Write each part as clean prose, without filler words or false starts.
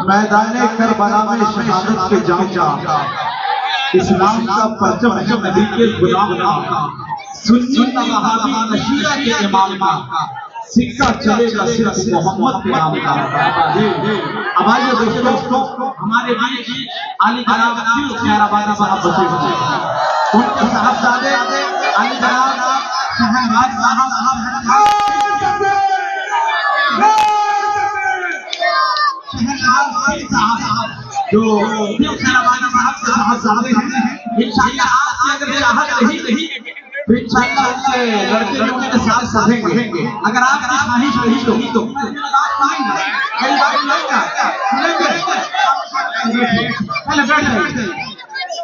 मैदाने करबला में शहादत के जाम इस्लाम का परचम है नबी के गुलाम का, सुन्नी वहाबी नशीरा के इमाम का, सिक्का चलेगा सिर्फ मोहम्मद के नाम का। अब आइए दोस्तों, हमारे बीच अली जनाब खैराबादी साहब बचे हुए हैं, उनके साहबजादे अली जनाब शहनवाज साहब जो खैराबादी साहब के साहबजादे हैं। इंशाअल्लाह आपकी अगर चाहत रही तो इंशाअल्लाह उनके लड़के लोगों के साथ सधेंगे। अगर आपकी ख्वाहिश रही तो कई बार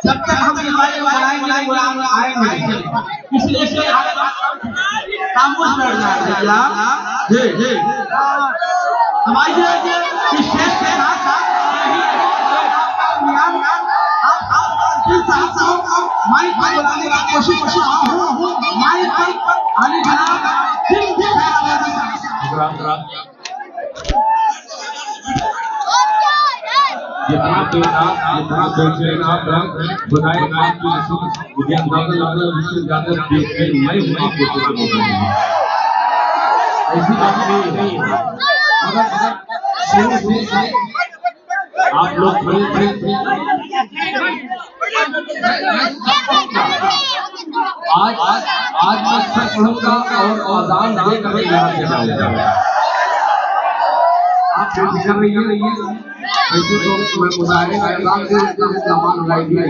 जब तक हम आएंगे इसलिए खामोश बैठ जाए। हमारे शेष के साथ माइक पर बुलाने की कोशिश माइक पर अली जनाब जितना बेचैन आप खुदाई आपकी नसीब मुझे अंदाजा लग रहा है उससे ज्यादा बेचैन मैं हूं आपके सामने ऐसी बात नहीं है। मगर शुरू से आप लोग बड़े आज मैं सच पढ़ूंगा और आजान देकर यहाँ से जाऊंगा। आप बेफिक्र रहिए, ऐसे तो मैं मुजाहिर का ऐलान दे देता हूँ, सामान उड़ाई दिया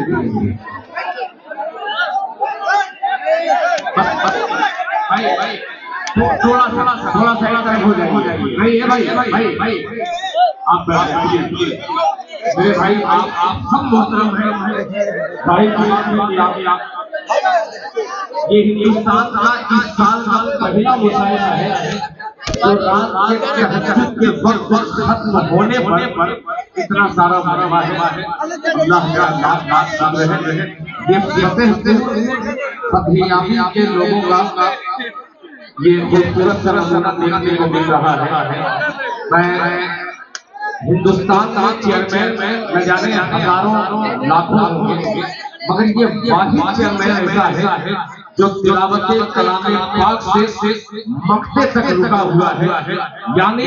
भाई थोड़ा सा हो जाएगी भाई आप बैठिए मेरे भाई, आप सब मोहतरम हैं भाई। ये हिंदुस्तान का इस साल का पहला मुशायरा है जो रात के तहज्जुद के वक्त खत्म होने पर इतना सारा मरवा है। अल्लाह का लाख शुक्र है। ये फतेह के लोगों का ये खूबसूरत तरह देखने को मिल रहा है। मैं हिंदुस्तान का चेयरमैन न जाने हजारों लाखों होंगे, मगर ये वाहिद चेयरमैन ऐसा है जो तिलावत कलाम पाक से मक्ते तक रुका हुआ है। यानी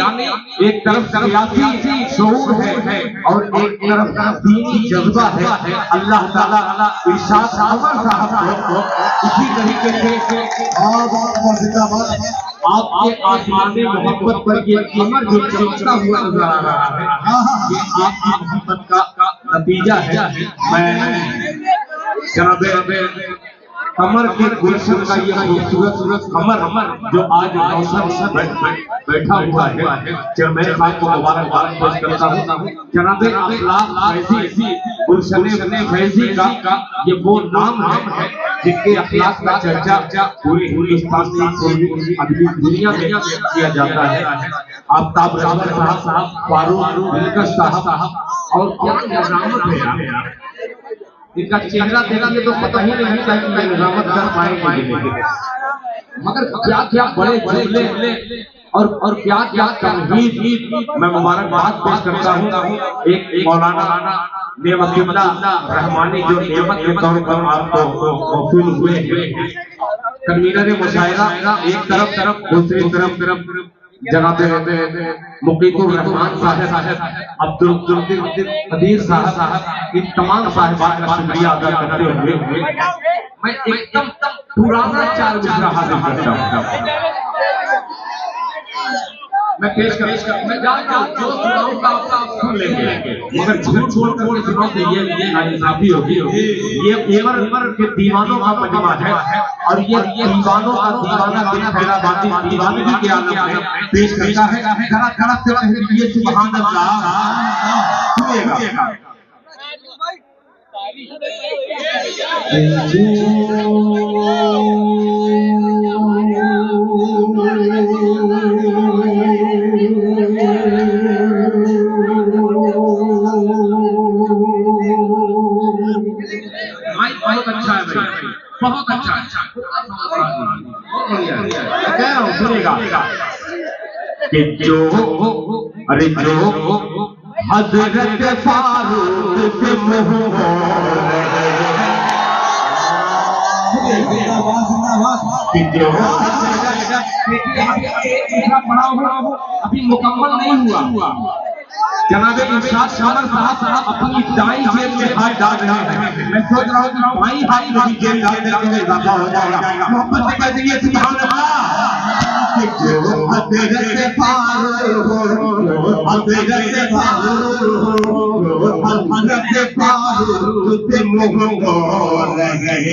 एक तरफ सियासी शऊर है और एक तरफ दीनी जज्बा है। अल्लाह ताला इरशाद साहब को इसी तरीके से आपके आसमान में मोहब्बत पर ये कमर जो चमकता हुआ नजर आ रहा है, ये आपकी मोहब्बत का नतीजा है। मैं जनाब कमर के गुलशन का ये खूबसूरत कमर जो आज रोशन बैठा हुआ है, चेयरमैन साहब को मुबारकबाद पेश करता हूँ। जनाब अखलाक फैजी गुलशन फैजी का ये वो नाम है जिसके अखलाक का चर्चा पूरी हिंदुस्तान में पूरी अगली दुनिया में किया जाता है। आफ्ताब रावत साहब, फारूक दिलकश साहब, और क्या निजामत है यार, इनका चेहरा देखने तो पता ही नहीं था कि निजामत कर पाएंगे, मगर क्या क्या बड़े जुमले और क्या क्या तमहीद मैं मुबारकबाद पेश करता हूँ। एक मौलाना नेमतुल्लाह रहमानी जो नेमत के तौर पर आपको मौसूल हुए हैं, कन्वीनर मुशायरा एक तरफ दूसरी तरफ जनाब मुकीतुर रहमान साहब, अब्दुल कदीर साहब, इन तमाम साहिबान का शुक्रिया अदा करते हुए मैं एकदम पुराना चार गुजरा हाजिर करता हूँ। मैं पेश कर मैं जानता हूँ जो सुनाऊंगा आप सुन लेंगे, मगर झूठ बोल कर सुनाओ तो ये नाइंसाफी होगी। ये उम्र के दीवानों का मजमा है और ये दीवानों का दीवाना बिना खैराबादी दीवानगी के आलम में पेश करता है। खड़ा से कहिए सुभान अल्लाह, सुनिएगा। बहुत अच्छा है भाई, बहुत अच्छा कह रहा हूँ, सुनेगा कि जो हजरत फारूक से मुँह अभी मुकम्मल नहीं हुआ। जनाबे इरशाद शामर साहब अपनी दाई जेब में हाथ डाल रहे हैं। मैं सोच रहा हूँ कि बाई हाथ में जेब डाल देने में इजाफा हो जाएगा। मोहब्बत से कह दीजिए सुभान अल्लाह। हजरत फारूक हजरत फारूक से मुँह मोड़ रहे हैं।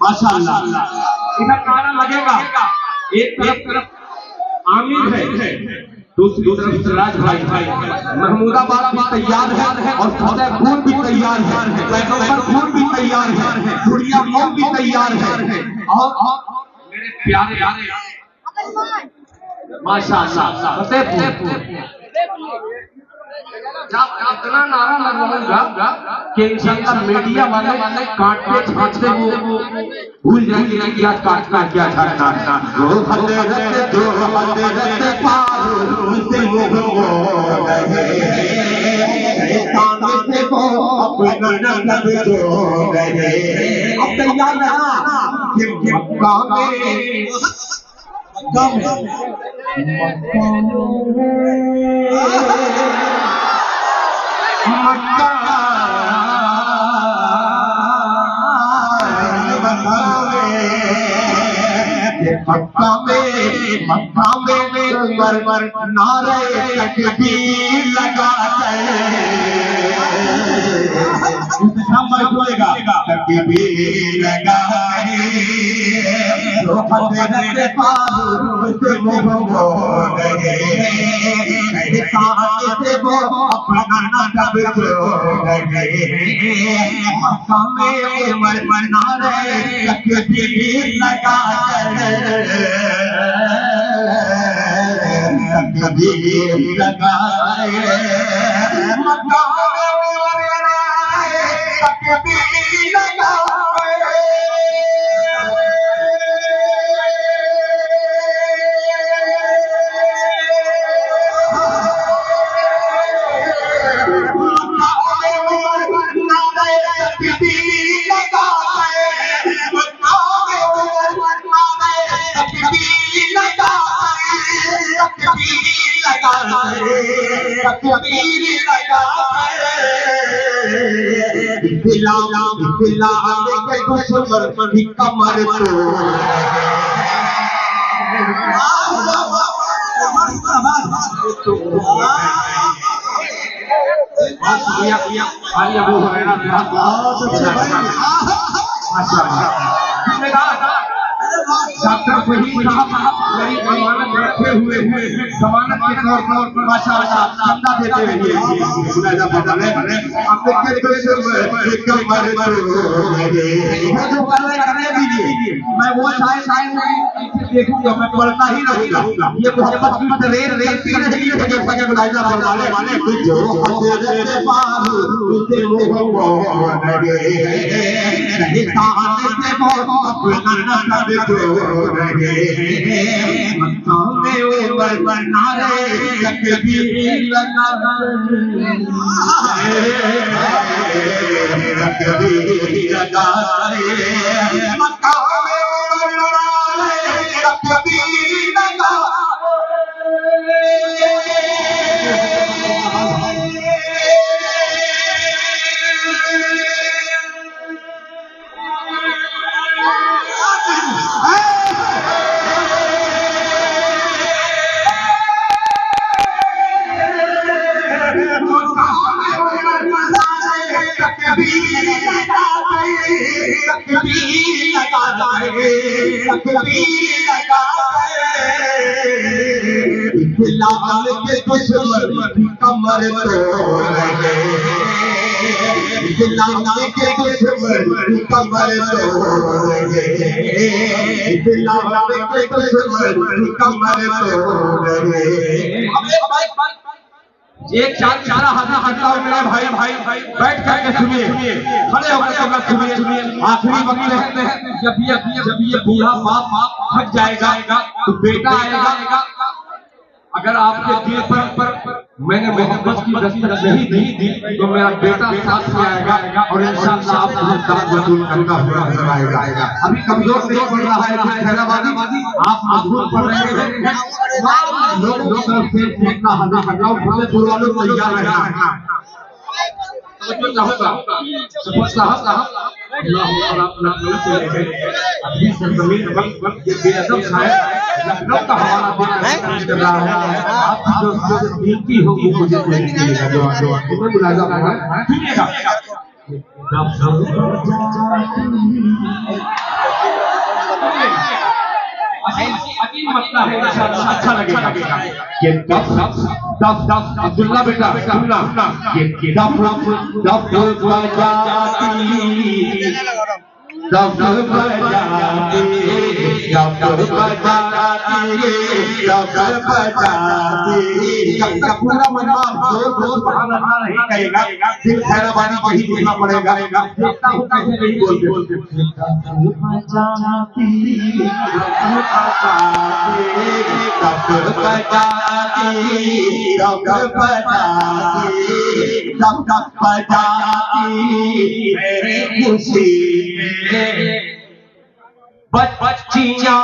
माशाअल्लाह इधर नारा लगेगा। एक तरफ आमिर है, दूसरी तरफ सिराज भाई महमूदाबाद भी तैयार है और फतेहपुर भी तैयार है, पैगंबरपुर भी तैयार है, दुनिया मोम भी तैयार है। और मेरे प्यारे माशाअल्लाह फतेहपुर इतना नारा लगवाऊंगा कि इंशाअल्लाह मीडिया वाले काटते छांटते वो भूल जाएंगे कि आज काटना क्या छाटना। वो हजरत जो हजरत फारूक से मुँह मोड़ रहे शैतान से वो अपना नजर जोड़ रहे। अब तैयार रहना कि मक्का में मक्का में मर नारे तकबीर लगाते तकबीर लगाए हजरत फारूक से मुँह मोड़ रहे से वो अपना नजर जोड़ रहे। मक्का में मर नारे तकबीर लगाते तकबीर लगाए मक्का तकबीर लगाए। कमर डॉक्टर फहीम साहब मेरी अमानत रखे हुए हैं, जमानत के तौर पर माशाअल्लाह चंदा देते रहिए। मैं वो शायद देखूंगा, मैं पढ़ता ही रहूंगा। ये मोहब्बत की रेल रेलती रही है जैसा बुलाया वाले जो अपना रहे मक्का में ऊपर नारे तकबीर लगा तकबीर लगा मक्का में ऊपर नारे तकबीर लगा लाल के दुश्मन कमर तोड़ रहे लाल के दुश्मन कमर तोड़ रहे लाल के दुश्मन कमर तोड़ रहे। एक चारा हटता हूँ मेरे भाई बैठ करके सुनिए खड़े होकर सुनिए आखिरी वक्त है जब ये बूढ़ा बाप थक जाएगा तो बेटा आएगा। अगर आपके दिल पर मैंने मोहब्बत की दस्तक नहीं दी तो मेरा बेटा साथ में आएगा और इंशाअल्लाह आपको दर्द वसूल करता हुआ नजर आएगा। अभी कमजोर नहीं पड़ रहा है खैराबादी आप मजबूत पड़ रहे हैं लोगों से अपना हल्ला हटाओ भले पुरवालों को तैयार रहना लखनऊ का हमारा कर रहा है आपकी जो गिनती होगी मुझे बुलाया मसला है अच्छा लगेगा ये अब्दुल्ला बेटा सुनना ये पूरा मनवा जोर नहीं कहेगा फिर खैराबादी को ही देखना पड़ेगा। देखता हूँ कैसे नहीं बोलते खुशी बच्चियां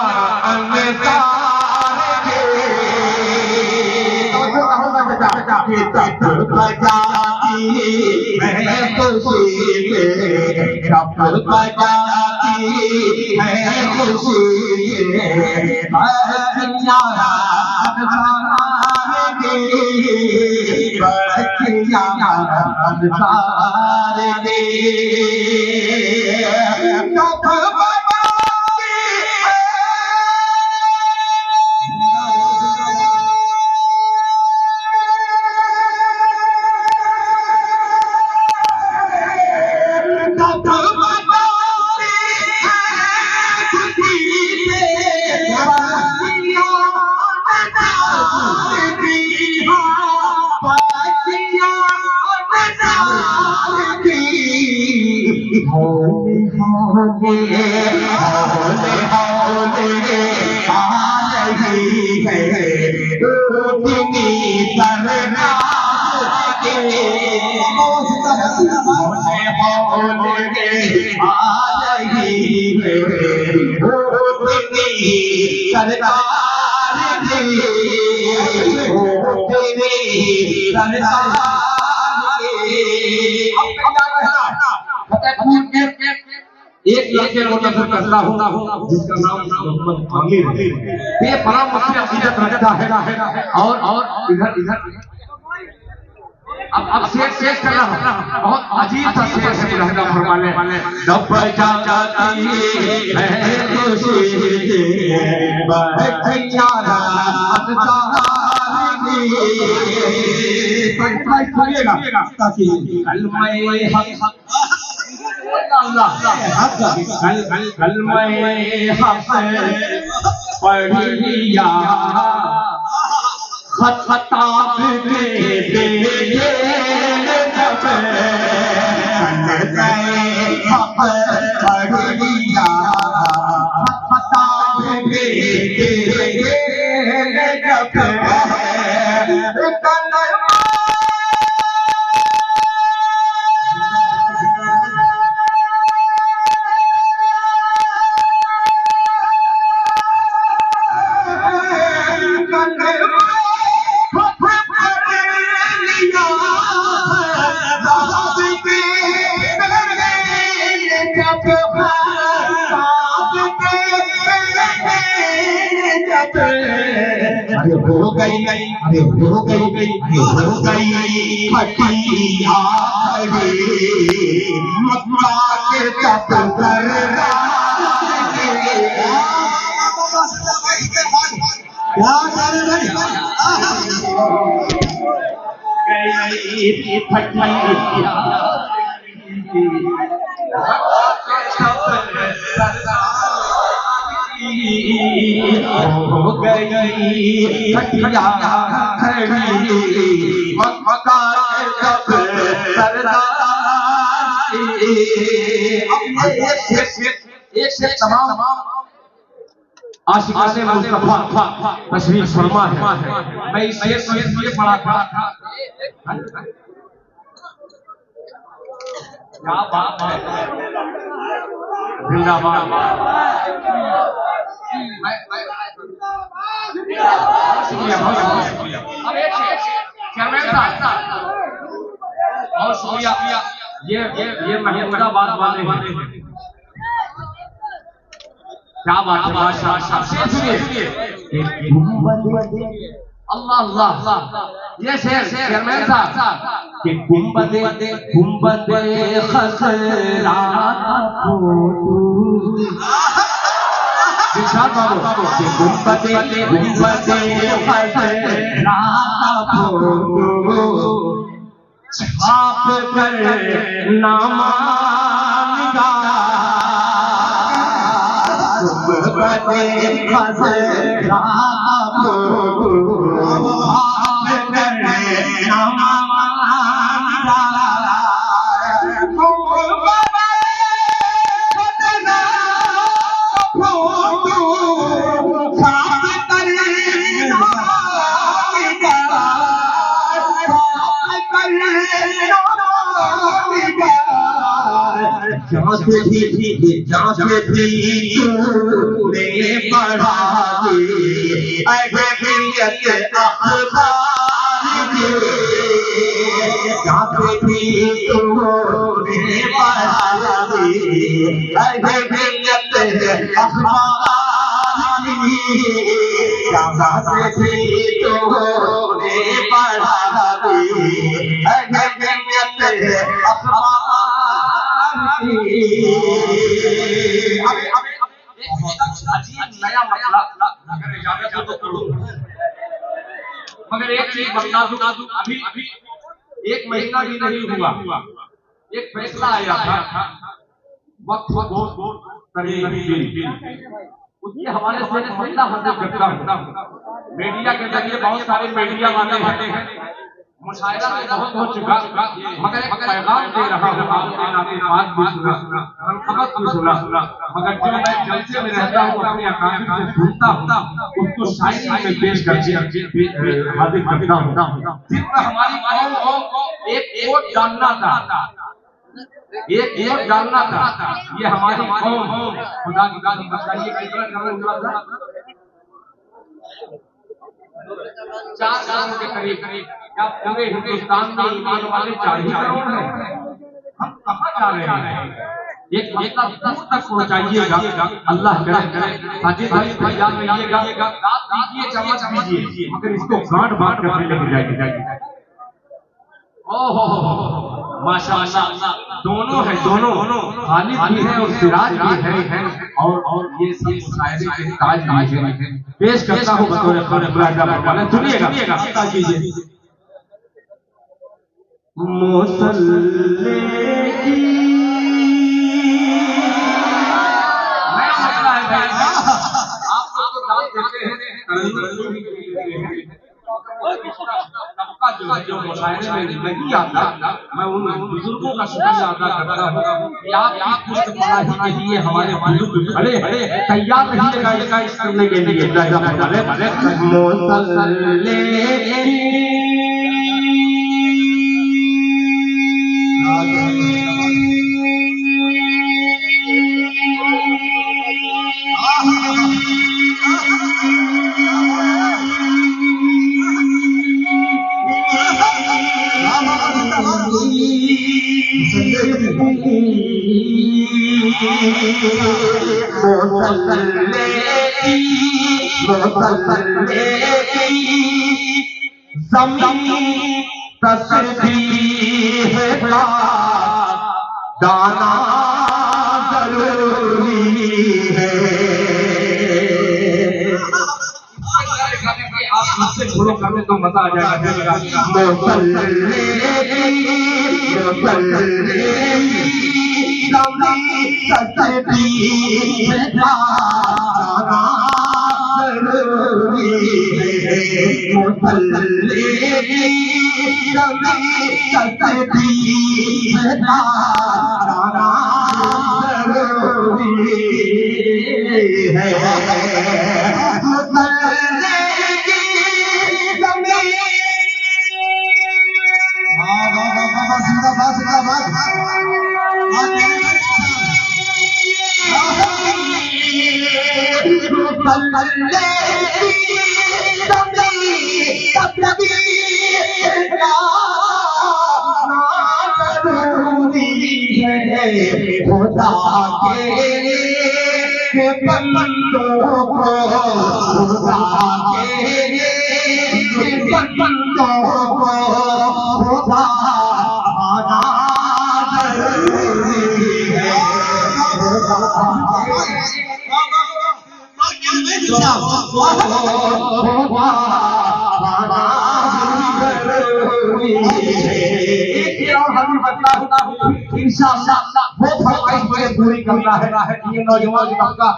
एक नोटिस करता हूँ जिसका नाम मोहम्मद आमिर है। ये बड़ा मुझसे अकीदत रखता है और इधर अब शेर करना बहुत अजीब सा शेर है रहना फरमाने दब जाती है सुनिएगा ताकि पढ़िया खताब पढ़िया खताब अरे हो गई, अरे हो गई, हो गई फटिया मक्का के तप कर गई फटिया हो गई फटिया मक्का तब एक से तमाम आशिकाने मुस्तफा तशरीफ फरमा है। मैं इस शेर को इसलिए पढ़ा था, क्या बात है, जिंदाबाद। और शुक्रिया, ये महमूदाबाद वाले हैं, क्या बात है, माशाअल्लाह। अल्लाह अल्लाह, ये शेर चेयरमैन साहब कि गुंबदे खसरा गुंबदे खसरा छाप कर नामा गुंबदे खसरा जांच भी तूने पढ़ा दी अहमियत अखबार की, जांच भी तूने पढ़ा दी अहमियत अखबार की, जांच भी तूने पढ़ा दी अहमियत अखबार। नया मसला अगर इजाजत हो तो करो, मगर एक चीज बता दूं, अभी एक महीना भी नहीं हुआ, एक फैसला आया था वक्फ बोर्ड उसके हवाले से मसला हासिल करता हूं। मीडिया के जरिए बहुत सारे मीडिया वाले हैं, मुशायरा में बहुत हो चुका, मगर एक पैगाम दे रहा हूं, आपके नाते बात भी सुना, मनकबत भी सुना, मगर जो मैं जलसे में रहता हूं अपने अकाबिर से सुनता हूं उसको शायरी में पेश करके हाजिर करता हूं। सिर्फ हमारी कौम को एक वोट डालना था, एक वोट डालना था, ये हमारी कौम खुदा की कसम बताइए कितना कमल हुआ था, 4 करोड़ के करीब। क्या पूरे हिंदुस्तान में ईमान वाले 40 करोड़ हैं? हम कहाँ जा रहे हैं? एक मसला दूर तक पहुँचाइएगा, अल्लाह करे साजिद भाई याद रखिएगा, रात दीजिए चम्मच दीजिए, मगर इसको गांठ बांट कर लेके जाइए। ओहो माशाअल्लाह, दोनों है, दोनों खालिद भी है और सिराज भी है, और ये सब शायरी के ताज है। पेश करता हूँ बतौर खबरदार, सुनिएगा, कीजिए। मुसल्ले की नया मसला है, आप लोग तो दान देते हैं, सबका जो है जो मुशायरे में नहीं आता, मैं उन बुजुर्गों का शुक्रिया अदा करता हूँ कि आप पुष्ट पढ़ाई के लिए हमारे बुजुर्ग खड़े तैयार रहिएगा इस करने के लिए। ज़मीन तस्बीह का दाना ज़रूरी है। आप इससे फॉलो करने तो मजा आ जाएगा। इंशाअल्लाह वो फरमाइश मुझे पूरी करना है कि ये नौजवान तबका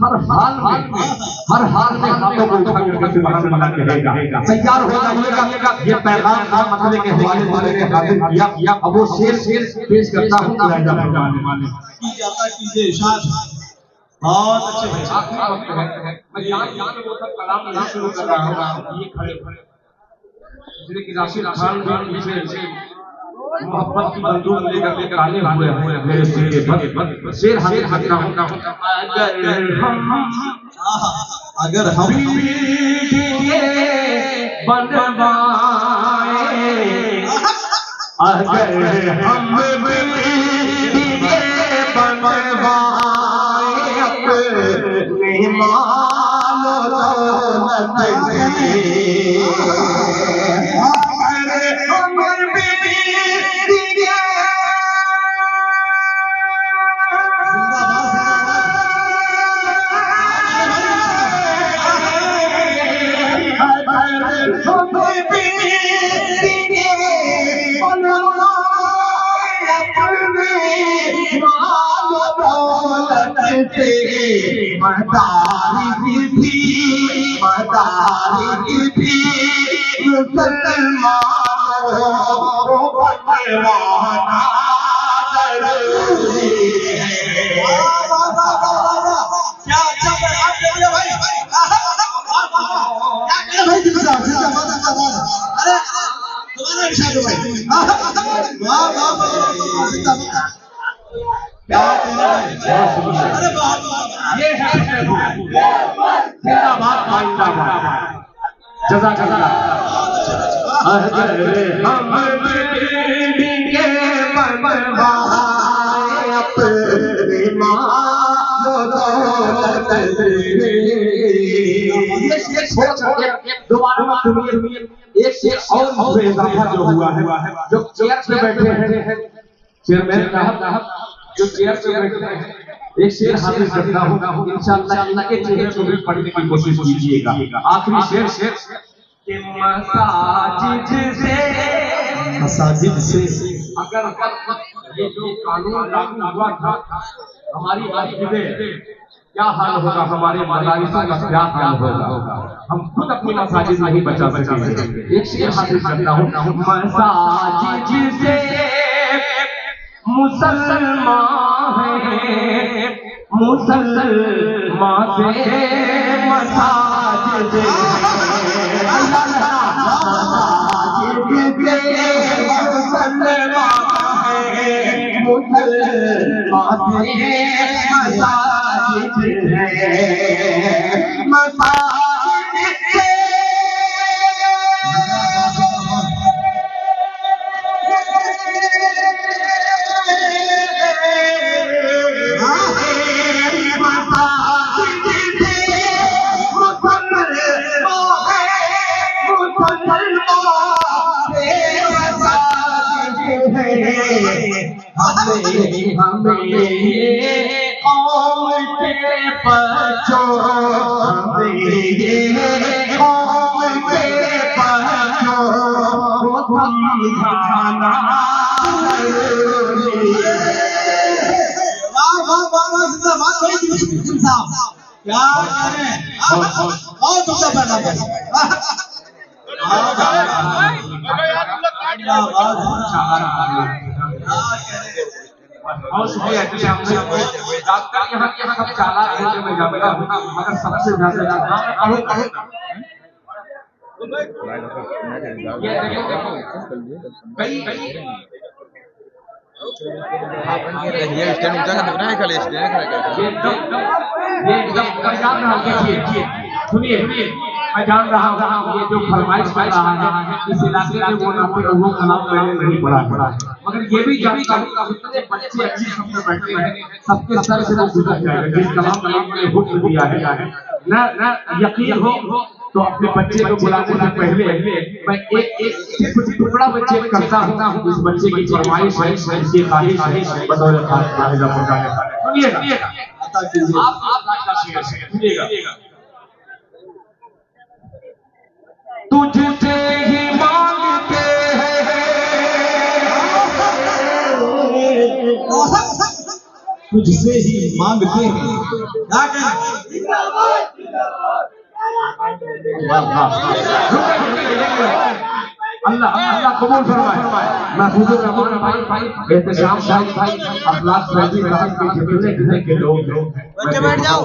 हर हाल में हाथों को उठा करके सुभान अल्लाह कहेगा। तैयार हो जाइएगा। ये पैगाम का मतलब के हवाले ने हाजिर किया। अब वो शेर पेश करता हूं की जाता कीजिए इरशाद। बहुत अच्छे भाई, आखिरी वक्त है। मैं जान के वो सब कलाम नहीं शुरू कर रहा हूं। ये खड़े जिसने कि राशिद खान भी पीछे मोहब्बत की बंदूक लेकर काले हुए मेरे सिर के बद शेर हाजिर अगर हम बनवाए अगर हम बनवाए अपने मालो दौलत एक शेर और इजाफा जो हुआ है, जो चेयर पे बैठे हैं चेयरमैन साहब जो चेयर पे बैठे हैं, एक शेर हाजिर करता हूँ। इंशाअल्लाह इनके चेहरे को भी पढ़ने की कोशिश कीजिएगा। आखिरी शेर के मसाजिद से अगर ये जो कानून लागू हुआ था हमारी मस्जिदें क्या हाल होगा हमारे मदारिसों का, क्या हाल होगा। हम खुद अपनी मसाजिद नहीं बचा सकेंगे। एक शेर हासिल करता हूँ, मसाजिद से मुसलमान है, मुसलमान से मसाजिद क्या कह रहे हैं और तुमसे पहला और शुक्रिया कि हमने डॉक्टर यहाँ सब चालाक होते हुए जाएगा, मगर सबसे ज्यादा सुनिए, मैं जान रहा हूँ ये जो फरमाइश कर रहा है इस इलाके में वो नाम लोगों का नाम मैंने नहीं पढ़ा है, मगर ये भी जानता हूँ जितने बच्चे अच्छे सबसे बैठे हैं सबके सर से वो गुजर जाएगा जिस कलाम का नाम मैंने हुक्म दिया है। न यकीन हो तो अपने बच्चे को बुलाने से पहले मैं एक टुकड़ा बच्चे करता हूँ, उस बच्चे की फरमाइश है, इसकी ख्वाहिश है बतौर सुनिएगा सुनिएगा। तुझसे ही मांगते तुझसे ही मांगते हैं, क्या अल्लाह अल्लाह कबूल फरमाए। मैं हुजूर रहमान भाई एहतशाम भाई अखलाक भाई साहब के जितने के लोग बच्चे बैठ जाओ,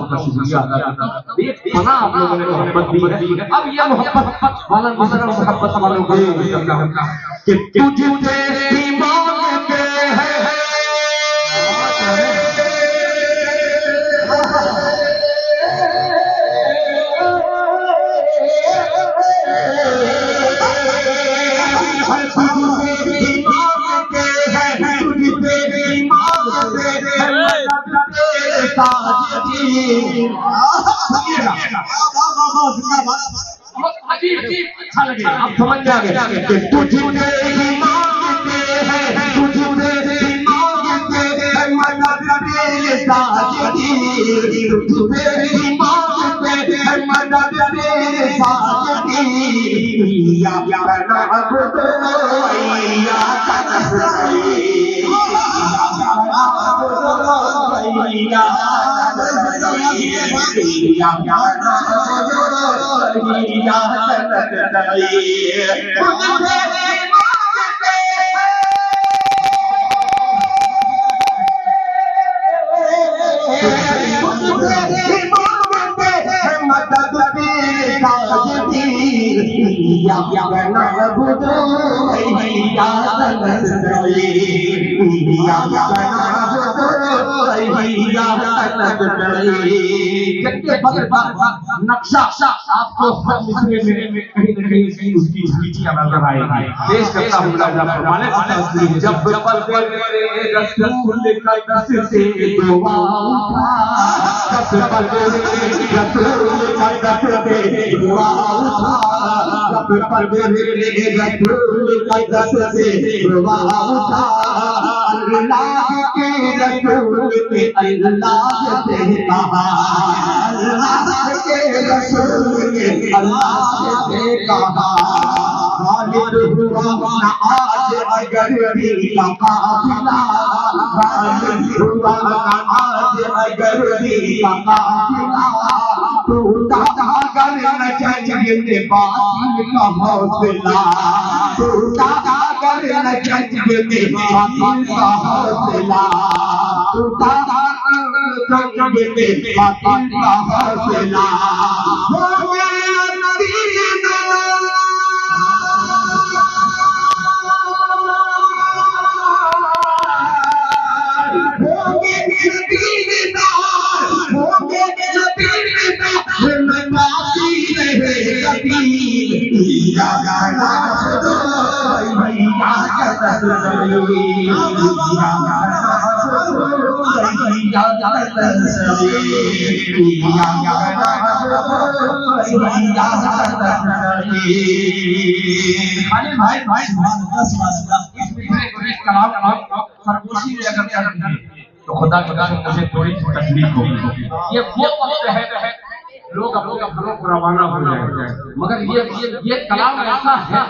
बना आप लोगों ने मोहब्बत दी है। अब ये मोहब्बत वाला मसला मोहब्बत वालों को कि तुझे ही मांगते हैं अच्छा लगे, आप समझ जाएंगे। तुझे ही मांगते हैं, तुझे ही मांगते हैं मदद तेरे साजदी, तुझे ही मांगते हैं मदद तेरे साजदी। या नअबुद या नस्तईन, नक्शा आपको हर मिसरे में कहीं न कहीं उसकी झलकियां नजर आएगी। पेश करता हूँ जब रसूल का दस से दुआ उठा, जब रसूल का दस से दुआ उठा, जब रसूल का दस से दुआ उठा, अल्लाह के रसूल के अल्लाह से कहा, अल्लाह के रसूल के अल्लाह से कहा, खालिद हुआ न आज अगर भी काफिला हुआ न आज अगर भी काफिला टूटा अगर न जंग बातिल का हौसला टूटा अगर न जंग बातिल का हौसला टूटा जंग बातिल का हौसला भाई सरगोशी में अगर तो खुदा मुझे थोड़ी तकलीफ होगी। ये वो वक्त है लोग अपने घरों को रवाना हो जाए, मगर ये कलाम ऐसा है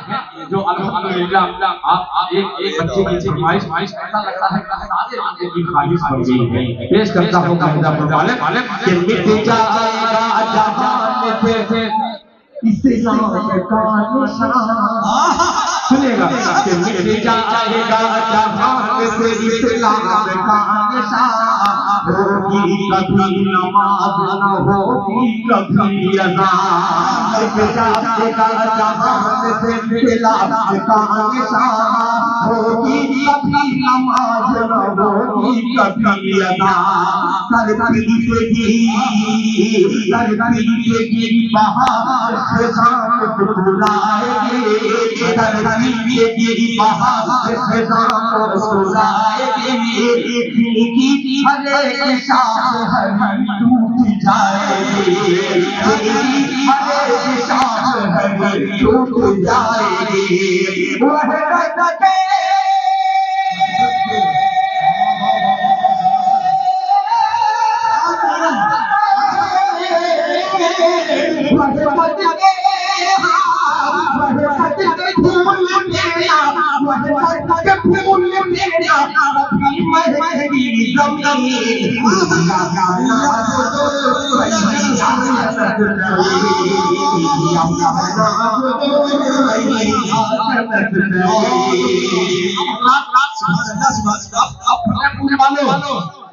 जो अल्हम्दुलिल्लाह आप एक बच्चे की फरमाइश ऐसा लगता है कि सारे बच्चे की ख्वाहिश बन गई है। पेश करता हूं वाले कि मिट जाएगा जहान से इस्लाम का निशान। सुनिएगा कि मिट जाएगा जहान से इस्लाम का निशान। होगी कभी नमाज न होगी कभी अज़ान। मिट जाएगा जहान से इस्लाम का निशान। होगी कभी नमाज न होगी कभी अज़ान। सरपीगी बहार से शाम बुलाएंगे, सरपीगी बहार से शाम बुलाएंगे। इनकी हर एक शाम हरी टूट जाएगी, इनकी हर एक शाम हरी टूट जाएगी।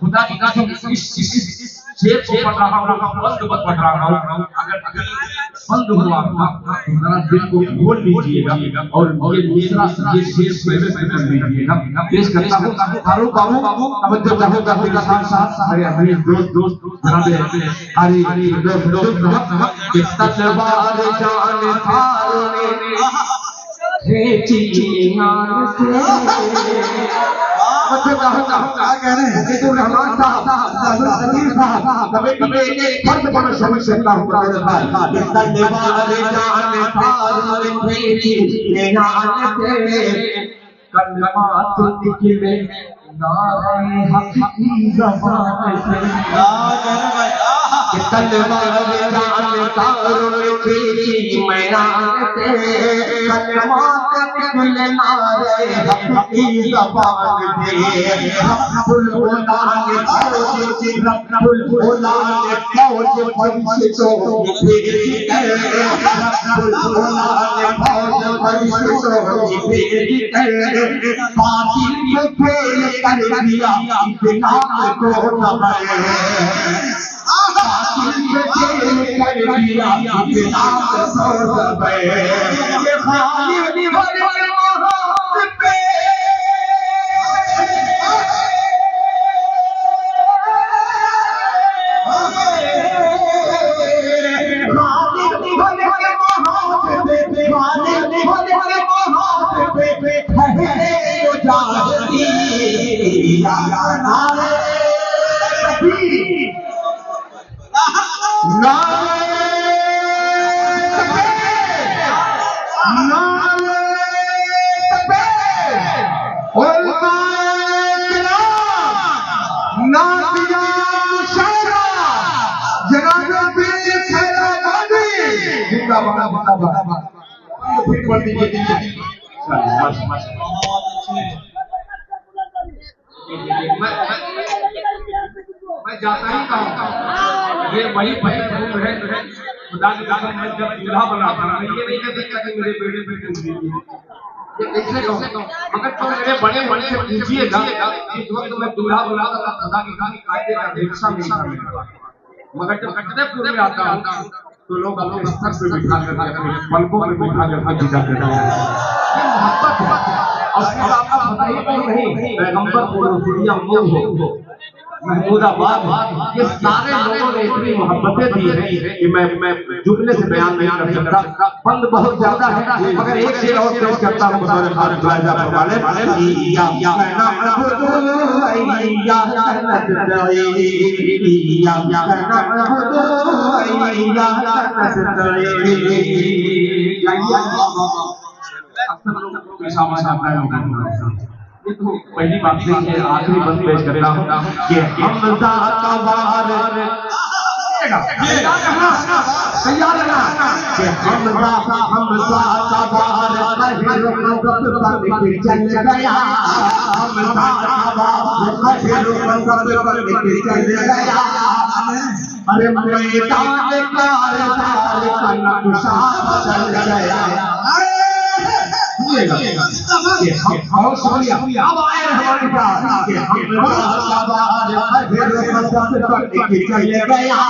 खुदा की कसम इस शेर को पढ़ रहा हूँ, बंद मत पढ़ रहा हूँ। अगर बंद हुआ जरा दिल को खोल लीजिएगा और ये दूसरा ये शेर पहले से कर लीजिएगा। पेश करता हूँ फारूक बाबू तवज्जो चाहूंगा मेरे साथ मेरे दोस्त जनाब हरी दोस्त कि तलवार जान फारूक खींची नान से। बच्चों क्या कह रहे हैं? तो रहमान साहब सलीम साहब कभी फर्द पर शर्म करता हूं मेरे भाई। तलवार जान फारूक खींची नान से कलमात निकले नारे हक की ज़बान से। तलवार जान फारूक खींची मैदान से कलमात निकले नारे हक की ज़बान से। रब्बुल उला ने फौज फरिश्तों की भेजी है, रब्बुल उला ने फौज फरिश्तों की भेजी है। बातिल को फेल कर दिया इस्लाम को दबाए, बातिल को फेल कर दिया इस्लाम को दबाए। ये खालिद वाले मोहब्बत पे मैं जाता ही कहूँ ये वही धूम है खुदा की कसम। मैं जब दूल्हा बना था ये नहीं कह सकता कि मेरे बेटे ये कैसे कहूँ, मगर तो मेरे बड़े बड़े से पूछिएगा इस वक्त मैं दूल्हा बना था खुदा की कायदे का रिक्शा नहीं था, मगर जब कटनेपुर में आता हूँ तो लोग अपने स्तर पे बिठा करके अपने पलकों पे बिठा करके विदा करते हैं। ये मोहब्बत है और फिर आपका पता ही नहीं पैगंबर को महमूदाबाद ये सारे लोगों ने इतनी मोहब्बतें दी है कि मैं जुमले से बयान नहीं कर सकता। बंद बहुत ज्यादा है मगर एक से और पेश करता हूं बतौर खास जायजा फरमाले अक्सर लोग पेशा जाता है। तो पहली बात देखिए आखिरी बंद पेश करता हूँ कि हमजा का वार तैयार रहना कि हमजा का वार चल गया, हमजा का वार चल गया। अरे मैदान का नक्शा बदल गया। और सुनिए अब आए हमारे पास कि चले गया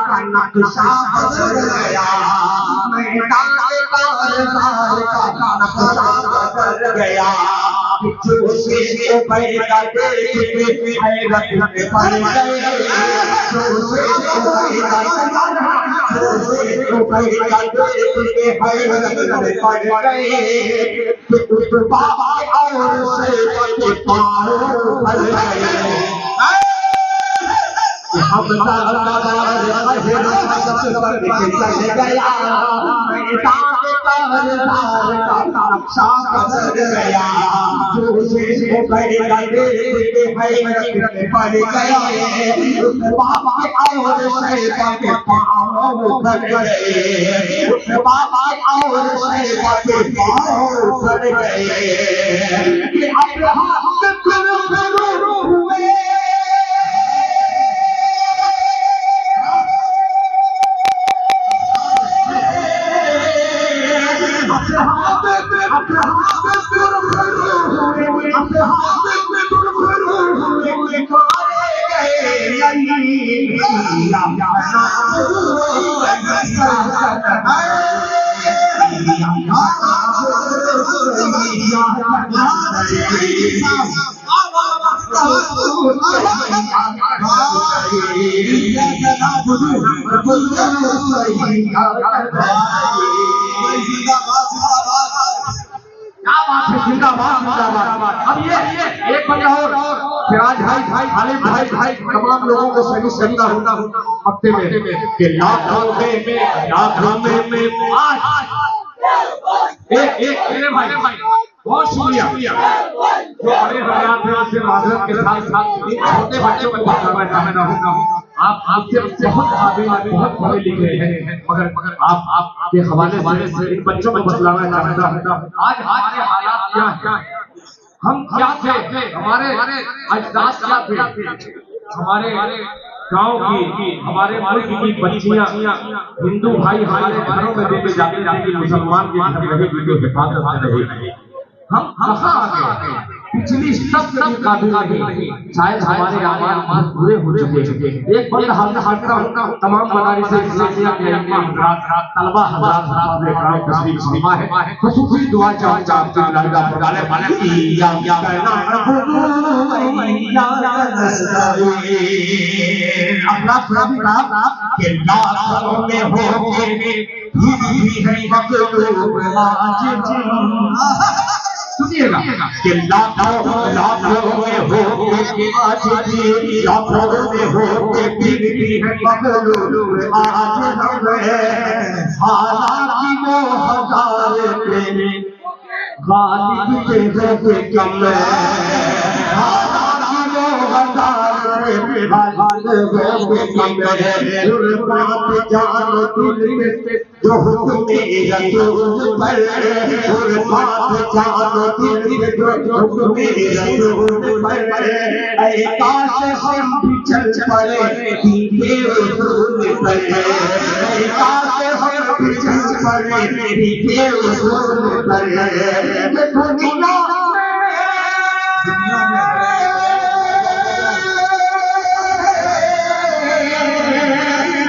का नक्शा बदल गया, का नक्शा बदल गया। जोशी को पैदा देख के हैरत में पड़ गए, जोशी को पैदा देख के हैरत में पड़ गए। उस बाबा और से पाँव फल गए। हम चले गया नक्शा बदल गया, जोशी को पैदा देख के हैरत में पड़ गए। उस बाबा और शैबा के पाँव फल गए, उस बाबा और शैबा के पाँव फल गए। कि अब्राहम हुए अब ये एक बंदा और सिराज भाई खालिद भाई तमाम लोगों को सही करता हूँ हफ्ते में कि लाखों में एक मेरे भाई बहुत शुक्रिया जो बड़े हजरात से माजरत के साथ छोटे बच्चों को आप आपसे बहुत काबिल बहुत पढ़े लिखे हैं मगर आपके हवाले से इन बच्चों को बतलाना चाहता हूँ आज हमारे हालात क्या है, हम क्या थे, हमारे अजदाद क्या थे, हमारे गांव की हमारे मुल्क की बच्चियां हिंदू भाई हमारे घरों में देखे जाते थे, मुसलमान के घर रहे वीडियो हिफाजत से रहे। हम कहाँ आ गए? पिछली सब काबिल नहीं, शायद हमारे आमान पूरे हो चुके हैं। एक बंद हालता तमाम मदारिस इस्लामिया के तलबा हज़रात ने कराम तशरीफ फरमा है, खुसूसी दुआ चाहता हूं लागा फरमाने वाले या कहना अपना प्रभु के लाखों में होके भी है मखलूक आज सुनिएगा कि लाखों में हो के आज भी लाखों में हो के भी है मखलूक आज हमें हालांकि वो हजार तेरे गालिब तेरे कम हालांकि वो हजार कुर्बान जानो दिल में जो हुक्म रसूल पर, कुर्बान जानो दिल में जो हुक्म रसूल पर। ऐ काश हम भी चल पड़े दीने रसूल पर, ऐ काश हम भी चल पड़े दीने रसूल पर।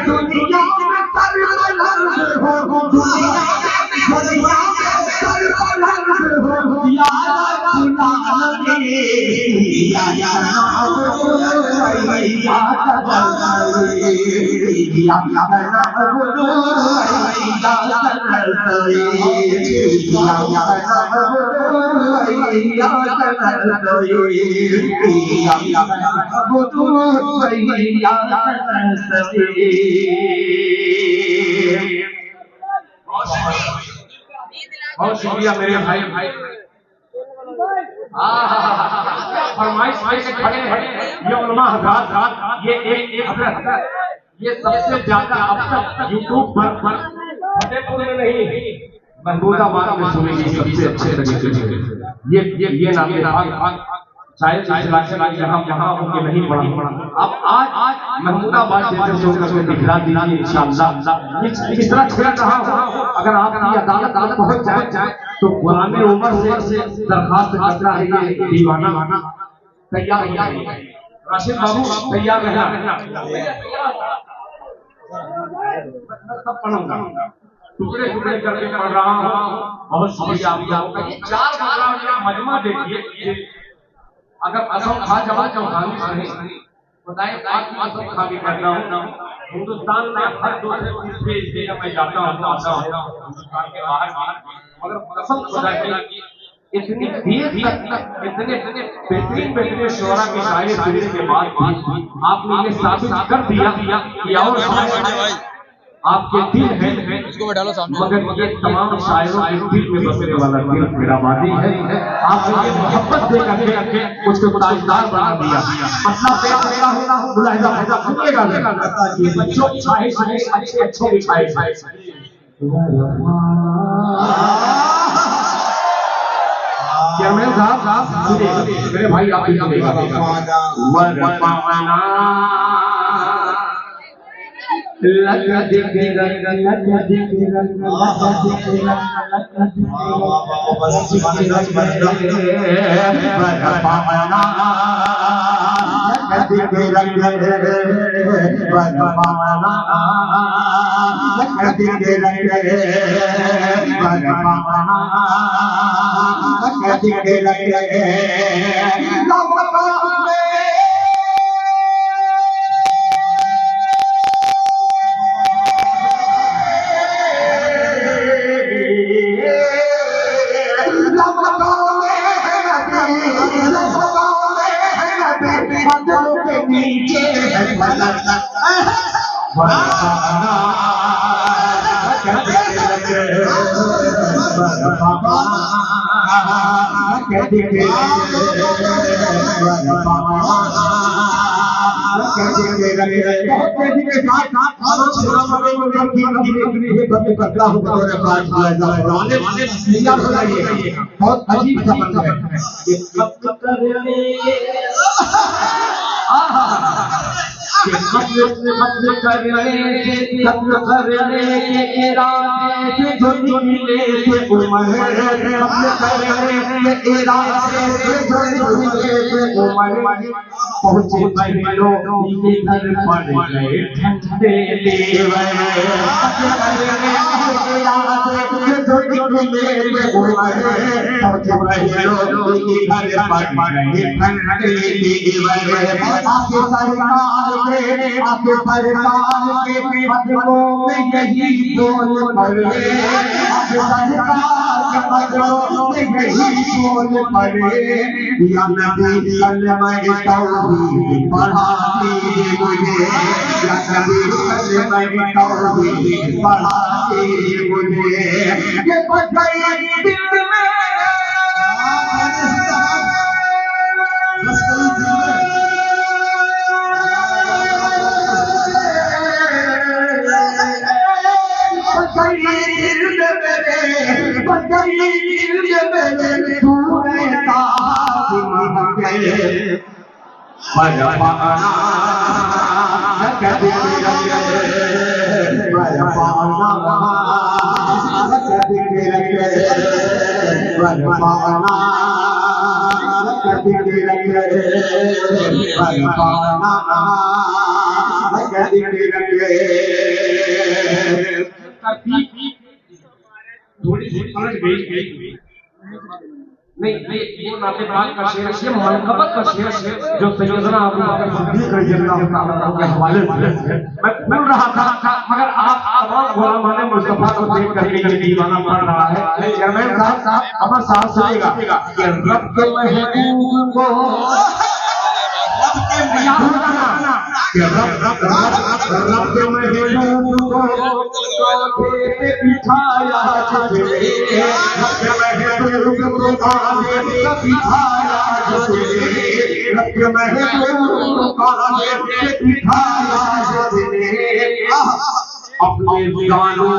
दुनिया में सरबलंद हो, दुनिया में सरबलंद हो, या रब्बुल आलमीन, या रब्बुल आलमीन, या बहुत शुक्रिया मेरे भाई फरमाइश से खड़े हैं ये उलमा हज़रात, ये एक हज़रत, ये सबसे ज्यादा अब तक यूट्यूब पर फतेहपुर में नहीं महमूदाबाद में सुनेगी सबसे अच्छे तरीके से। ये नाम शायद यहाँ होके नहीं पढ़ा। अब आज महमूदाबाद जैसे सोचकर के दिखला दीजिए इंशाअल्लाह। इस तरह छेड़ रहा हूँ, अगर आपकी अदालत पहुंच जाए तो गुलाम उमर से दरखास्त करता है ये दीवाना तैयार है। राशिद बाबू तैयार रहना, सब पढ़ूंगा, टुकड़े टुकड़े करके पढ़ रहा हूँ। बहुत शुक्रिया आपका। 4 मजमा देखिए, अगर असम खा जमा चौहानी बताए असम खा भी कर रहा हूँ। हिंदुस्तान में हर 2 से 3 देश में मैं जाता हूँ, आता हूँ हिंदुस्तान के बाहर, मगर कसम खुदा की इतनी देर तक इतने बेहतरीन शुरा की शायरी सुनने के बाद आपने ये साबित कर दिया कि और आपके दिल है, उसको बैठा लो सामने, मगर ये तमाम शायरों के दिल में बसने वाला दिल मेरा वादी है। आपने ये मोहब्बत दे करके मुझको ताजदार बना दिया। अपना पेट मेरा होना हो बुलाएगा पैदा सुनिएगा, ये बच्चों की ख्वाहिश है, अच्छे की ख्वाहिश है। चेयरमैन साहब मेरे भाई आप ही बहुत अजीब सा बंदा है। खत्म करने के इरादे से जो निकले थे उमर, खत्म करने के इरादे से जो निकले थे उमर, पहुंचे पहलो के घर पड़ गए ठंडे देवर, खत्म करने के इरादे से जो निकले थे उमर, पहुंचे पहलो के घर पड़ गए ठंडे देवर। आके सरकार के कदमों में यही बोल पड़े, आके सरकार के कदमों में यही बोल पड़े, या नबी कलमा तौहीद पढ़ा दीजिए मुझे, या नबी कलमा तौहीद पढ़ा दीजिए मुझे। ये बच गई दिल में मेरे तू रहता बरपाना कभी बरपाना कभी बरपाना कभी बरपाना थोड़ी सी समझ गई नहीं वो नातेदार का शेर है, मनकबत का शेर है जो सैयदना अबू बकर सिद्दीक रज़ियल्लाहु ताला के हवाले से मैं बोल रहा था, मगर आप तमाम गुलामान मुस्तफा को देख करके ये दीवाना पड़ रहा है। चेयरमैन साहब अमर साहब सुनिएगा कि रब के महबूब को रब के महबूब को बिठाया अपने गानों